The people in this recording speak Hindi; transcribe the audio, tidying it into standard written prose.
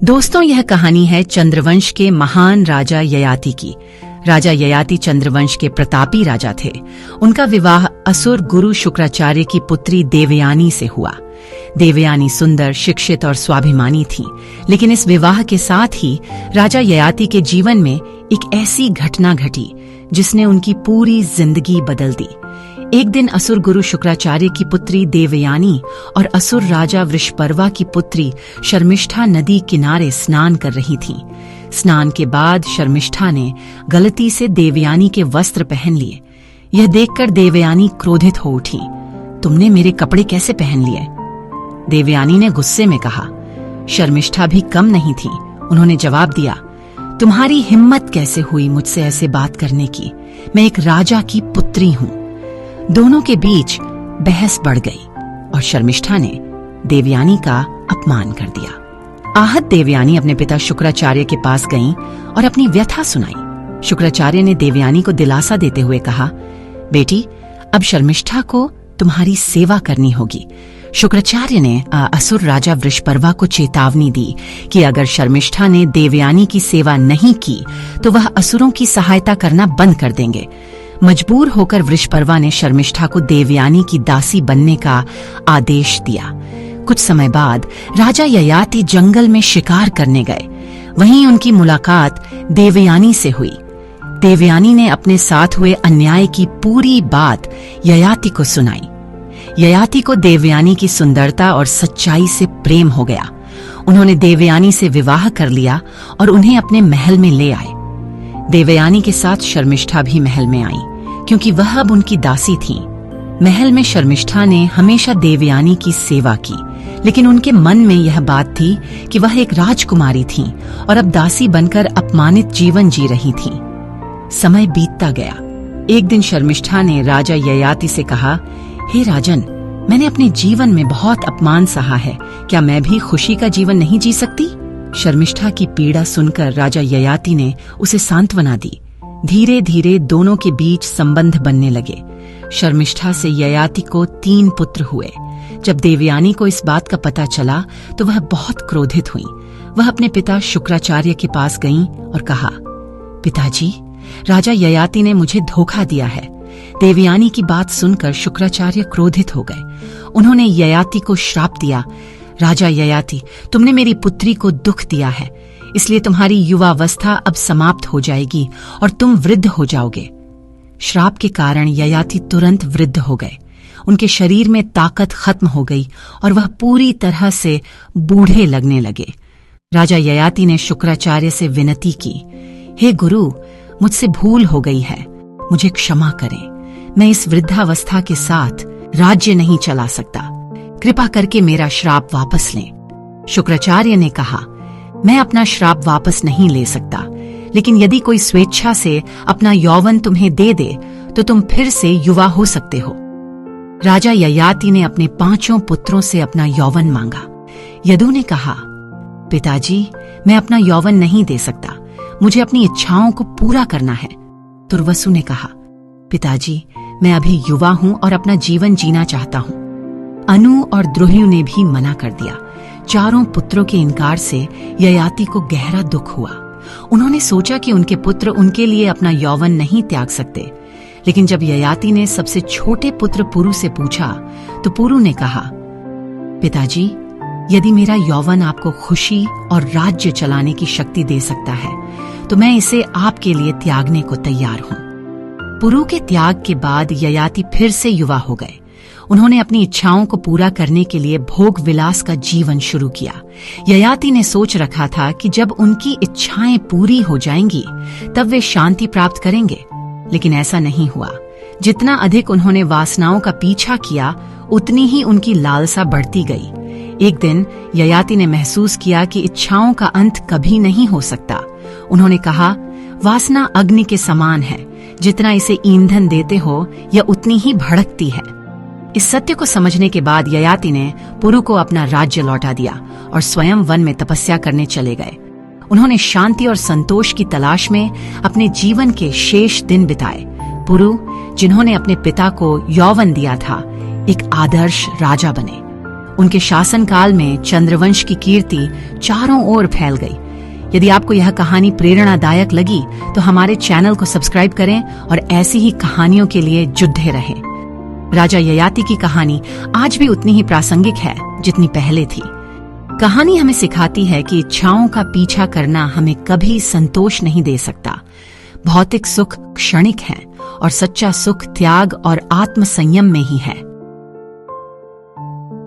दोस्तों, यह कहानी है चंद्रवंश के महान राजा ययाति की। राजा ययाति चंद्रवंश के प्रतापी राजा थे। उनका विवाह असुर गुरु शुक्राचार्य की पुत्री देवयानी से हुआ। देवयानी सुंदर, शिक्षित और स्वाभिमानी थी, लेकिन इस विवाह के साथ ही राजा ययाति के जीवन में एक ऐसी घटना घटी जिसने उनकी पूरी जिंदगी बदल दी। एक दिन असुर गुरु शुक्राचार्य की पुत्री देवयानी और असुर राजा वृषपर्वा की पुत्री शर्मिष्ठा नदी किनारे स्नान कर रही थीं। स्नान के बाद शर्मिष्ठा ने गलती से देवयानी के वस्त्र पहन लिए। यह देखकर देवयानी क्रोधित हो उठी। तुमने मेरे कपड़े कैसे पहन लिए? देवयानी ने गुस्से में कहा। शर्मिष्ठा भी कम नहीं थी। उन्होंने जवाब दिया, तुम्हारी हिम्मत कैसे हुई मुझसे ऐसे बात करने की? मैं एक राजा की पुत्री हूं। दोनों के बीच बहस बढ़ गई और शर्मिष्ठा ने देवयानी का अपमान कर दिया। आहत देवयानी अपने पिता शुक्राचार्य के पास गईं और अपनी व्यथा सुनाई। शुक्राचार्य ने देवयानी को दिलासा देते हुए कहा, बेटी, अब शर्मिष्ठा को तुम्हारी सेवा करनी होगी। शुक्राचार्य ने असुर राजा वृषपर्वा को चेतावनी दी कि अगर शर्मिष्ठा ने देवयानी की सेवा नहीं की तो वह असुरों की सहायता करना बंद कर देंगे। मजबूर होकर वृषपर्वा ने शर्मिष्ठा को देवयानी की दासी बनने का आदेश दिया। कुछ समय बाद राजा ययाति जंगल में शिकार करने गए। वहीं उनकी मुलाकात देवयानी से हुई। देवयानी ने अपने साथ हुए अन्याय की पूरी बात ययाति को सुनाई। ययाति को देवयानी की सुंदरता और सच्चाई से प्रेम हो गया। उन्होंने देवयानी से विवाह कर लिया और उन्हें अपने महल में ले आए। देवयानी के साथ शर्मिष्ठा भी महल में आई, क्योंकि वह अब उनकी दासी थी। महल में शर्मिष्ठा ने हमेशा देवयानी की सेवा की, लेकिन उनके मन में यह बात थी कि वह एक राजकुमारी थी और अब दासी बनकर अपमानित जीवन जी रही थी। समय बीतता गया। एक दिन शर्मिष्ठा ने राजा ययाति से कहा, हे राजन, मैंने अपने जीवन में बहुत अपमान सहा है। क्या मैं भी खुशी का जीवन नहीं जी सकती? शर्मिष्ठा की पीड़ा सुनकर राजा ययाति ने उसे सांत्वना दी। धीरे धीरे दोनों के बीच संबंध बनने लगे। शर्मिष्ठा से ययाति को 3 पुत्र हुए। जब देवयानी को इस बात का पता चला तो वह बहुत क्रोधित हुई। वह अपने पिता शुक्राचार्य के पास गईं और कहा, पिताजी, राजा ययाति ने मुझे धोखा दिया है। देवयानी की बात सुनकर शुक्राचार्य क्रोधित हो गए। उन्होंने ययाति को श्राप दिया, राजा ययाति, तुमने मेरी पुत्री को दुख दिया है, इसलिए तुम्हारी युवावस्था अब समाप्त हो जाएगी और तुम वृद्ध हो जाओगे। श्राप के कारण ययाति तुरंत वृद्ध हो गए। उनके शरीर में ताकत खत्म हो गई और वह पूरी तरह से बूढ़े लगने लगे। राजा ययाति ने शुक्राचार्य से विनती की, हे गुरु, मुझसे भूल हो गई है, मुझे क्षमा करें। मैं इस वृद्धावस्था के साथ राज्य नहीं चला सकता। कृपा करके मेरा श्राप वापस लें। शुक्राचार्य ने कहा, मैं अपना श्राप वापस नहीं ले सकता, लेकिन यदि कोई स्वेच्छा से अपना यौवन तुम्हें दे दे तो तुम फिर से युवा हो सकते हो। राजा ययाति ने अपने 5 पुत्रों से अपना यौवन मांगा। यदु ने कहा, पिताजी, मैं अपना यौवन नहीं दे सकता, मुझे अपनी इच्छाओं को पूरा करना है। दुर्वसु ने कहा, पिताजी, मैं अभी युवा हूं और अपना जीवन जीना चाहता हूं। अनु और द्रोह्यु ने भी मना कर दिया। 4 पुत्रों के इनकार से ययाति को गहरा दुख हुआ। उन्होंने सोचा कि उनके पुत्र उनके लिए अपना यौवन नहीं त्याग सकते, लेकिन जब ययाति ने सबसे छोटे पुत्र पुरु से पूछा तो पुरु ने कहा, पिताजी, यदि मेरा यौवन आपको खुशी और राज्य चलाने की शक्ति दे सकता है तो मैं इसे आपके लिए त्यागने को तैयार हूं। पुरु के त्याग के बाद ययाति फिर से युवा हो गए। उन्होंने अपनी इच्छाओं को पूरा करने के लिए भोग विलास का जीवन शुरू किया। ययाति ने सोच रखा था कि जब उनकी इच्छाएं पूरी हो जाएंगी तब वे शांति प्राप्त करेंगे, लेकिन ऐसा नहीं हुआ। जितना अधिक उन्होंने वासनाओं का पीछा किया, उतनी ही उनकी लालसा बढ़ती गई। एक दिन ययाति ने महसूस किया कि इच्छाओं का अंत कभी नहीं हो सकता। उन्होंने कहा, वासना अग्नि के समान है, जितना इसे ईंधन देते हो यह उतनी ही भड़कती है। इस सत्य को समझने के बाद ययाति ने पुरु को अपना राज्य लौटा दिया और स्वयं वन में तपस्या करने चले गए। उन्होंने शांति और संतोष की तलाश में अपने जीवन के शेष दिन बिताए। पुरु, जिन्होंने अपने पिता को यौवन दिया था, एक आदर्श राजा बने। उनके शासनकाल में चंद्रवंश की कीर्ति चारों ओर फैल गई। यदि आपको यह कहानी प्रेरणादायक लगी तो हमारे चैनल को सब्सक्राइब करें और ऐसी ही कहानियों के लिए जुड़े रहें। राजा ययाति की कहानी आज भी उतनी ही प्रासंगिक है जितनी पहले थी। कहानी हमें सिखाती है कि इच्छाओं का पीछा करना हमें कभी संतोष नहीं दे सकता। भौतिक सुख क्षणिक है और सच्चा सुख त्याग और आत्मसंयम में ही है।